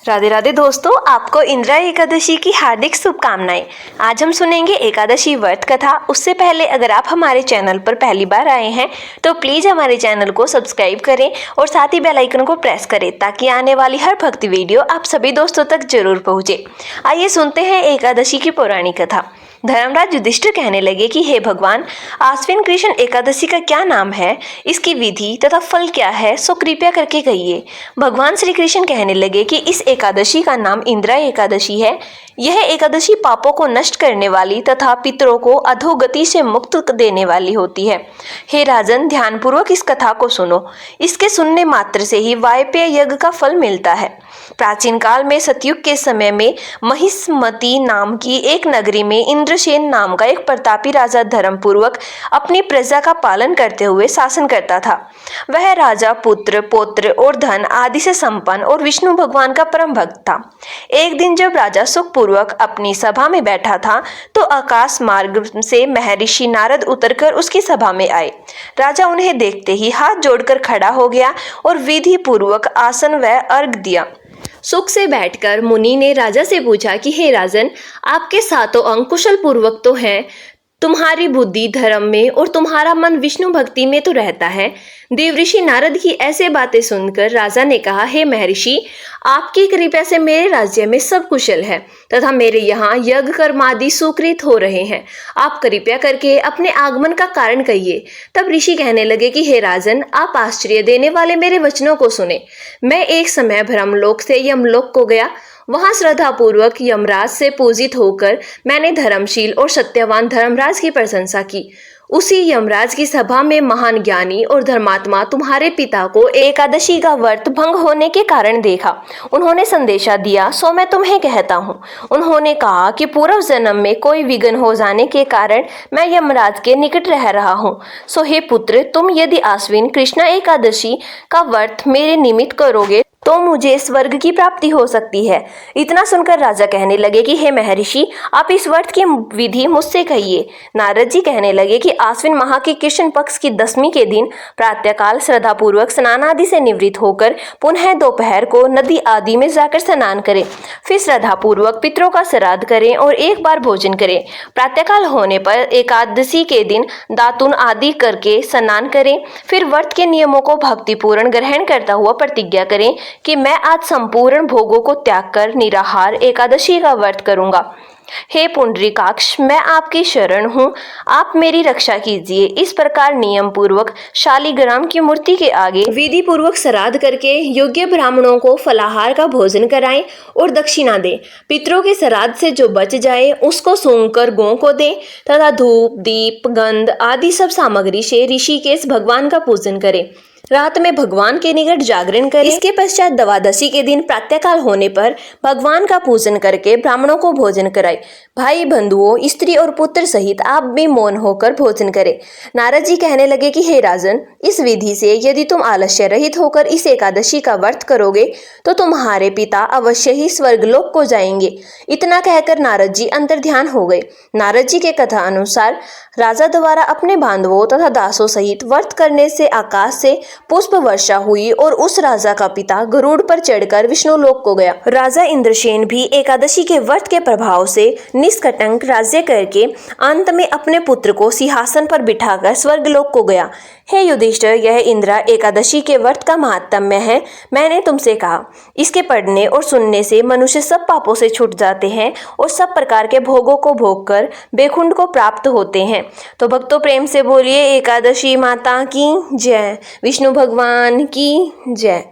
राधे राधे दोस्तों, आपको इंदिरा एकादशी की हार्दिक शुभकामनाएं। आज हम सुनेंगे एकादशी व्रत कथा। उससे पहले अगर आप हमारे चैनल पर पहली बार आए हैं तो प्लीज़ हमारे चैनल को सब्सक्राइब करें और साथ ही बेल आइकन को प्रेस करें ताकि आने वाली हर भक्ति वीडियो आप सभी दोस्तों तक जरूर पहुँचे। आइए सुनते हैं एकादशी की पौराणिक कथा। धर्मराज युधिष्ठिर कहने लगे कि हे भगवान, आश्विन कृष्ण एकादशी का क्या नाम है, इसकी विधि तथा फल क्या है, सो कृपया करके कहिए। भगवान श्री कृष्ण कहने लगे कि इस एकादशी का नाम इंदिरा एकादशी है। यह एकादशी पापों को नष्ट करने वाली तथा पितरों को अधोगति से मुक्त देने वाली होती है। हे राजन, ध्यानपूर्वक इस कथा को सुनो। इसके सुनने मात्र से ही वायपेय यज्ञ का फल मिलता है। प्राचीन काल में सतयुग के समय में महिष्मती नाम की एक नगरी में इंद्रसेन नाम का एक प्रतापी राजा धर्मपूर्वक अपनी प्रजा का पालन करते हुए शासन करता था। वह राजा पुत्र, पौत्र और धन आदि से संपन्न और विष्णु भगवान का परम भक्त था। एक दिन जब राजा सुखपूर्वक अपनी सभा में बैठा था तो आकाश मार्ग से महर्षि नारद उतरकर उसकी सभा में आए। राजा उन्हें देखते ही हाथ जोड़कर खड़ा हो गया और विधि पूर्वक आसन व अर्घ दिया। सुख से बैठकर मुनि ने राजा से पूछा कि हे राजन, आपके सातों अंग कुशल पूर्वक तो हैं, तुम्हारी बुद्धि धर्म में और तुम्हारा मन विष्णु भक्ति में तो रहता है। देवऋषि नारद की ऐसे बातें सुनकर राजा ने कहा, हे महर्षि, आपकी कृपा से मेरे राज्य में सब कुशल है तथा मेरे यहाँ यज्ञ कर्म आदि सुकृत हो रहे हैं। आप कृपया करके अपने आगमन का कारण कहिए। तब ऋषि कहने लगे कि हे राजन, आप आश्चर्य देने वाले मेरे वचनों को सुने। मैं एक समय ब्रह्मलोक से यमलोक को गया। वहां श्रद्धा पूर्वक यमराज से पूजित होकर मैंने धर्मशील और सत्यवान धर्मराज की प्रशंसा की। उसी यमराज की सभा में महान ज्ञानी और धर्मात्मा तुम्हारे पिता को एकादशी का व्रत भंग होने के कारण देखा। उन्होंने संदेशा दिया, सो मैं तुम्हें कहता हूँ। उन्होंने कहा कि पूर्व जन्म में कोई विघ्न हो जाने के कारण मैं यमराज के निकट रह रहा हूँ। सो हे पुत्र, तुम यदि आश्विन कृष्ण एकादशी का व्रत मेरे निमित्त करोगे तो मुझे स्वर्ग की प्राप्ति हो सकती है। इतना सुनकर राजा कहने लगे कि हे महर्षि, आप इस व्रत की विधि मुझसे कहिए। नारद जी कहने लगे कि आश्विन माह के कृष्ण पक्ष की दशमी के दिन प्रातःकाल श्रद्धा पूर्वक स्नान आदि से निवृत्त होकर पुनः दोपहर को नदी आदि में जाकर स्नान करें। फिर श्रद्धा पूर्वक पितरों का श्राद्ध करें और एक बार भोजन करें। प्रातःकाल होने पर एकादशी के दिन दातुन आदि करके स्नान करें। फिर व्रत के नियमों को भक्तिपूर्ण ग्रहण करता हुआ प्रतिज्ञा करें कि मैं आज संपूर्ण भोगों को त्याग कर निराहार एकादशी का व्रत करूंगा। हे पुंडरीकाक्ष, मैं आपकी शरण हूँ, आप मेरी रक्षा कीजिए। इस प्रकार नियम पूर्वक शालिग्राम की मूर्ति के आगे विधि पूर्वक श्राद्ध करके योग्य ब्राह्मणों को फलाहार का भोजन कराएं और दक्षिणा दें। पितरों के श्राद्ध से जो बच जाए उसको सूंघकर गौ को दें तथा धूप, दीप, गंध आदि सब सामग्री से ऋषिकेश भगवान का पूजन करें। रात में भगवान के निकट जागरण करें। इसके पश्चात द्वादशी के दिन प्रातःकाल होने पर भगवान का पूजन करके ब्राह्मणों को भोजन कराए। भाई बंधुओं, स्त्री और पुत्र सहित आप भी मौन होकर भोजन करें। नारद जी कहने लगे कि हे राजन, इस विधि से यदि तुम आलस्य रहित होकर इस एकादशी का व्रत करोगे तो तुम्हारे पिता अवश्य ही स्वर्गलोक को जाएंगे। इतना कहकर नारद जी अंतर्ध्यान हो गए। नारद जी के कथा अनुसार राजा द्वारा अपने बांधवों तथा दासों सहित व्रत करने से आकाश से पुष्प वर्षा हुई और उस राजा का पिता गरुड़ पर चढ़कर विष्णु लोक को गया। राजा इंद्रसेन भी एकादशी के व्रत के प्रभाव से निष्कंटक राज्य करके अंत में अपने पुत्र को सिंहासन पर बिठाकर स्वर्गलोक को गया। हे युधिष्ठिर, यह इंदिरा एकादशी के व्रत का महात्म्य है। मैंने तुमसे कहा, इसके पढ़ने और सुनने से मनुष्य सब पापों से छूट जाते हैं और सब प्रकार के भोगों को भोग कर बैकुंठ को प्राप्त होते हैं। तो भक्तों, प्रेम से बोलिए एकादशी माता की जय, विष्णु भगवान की जय।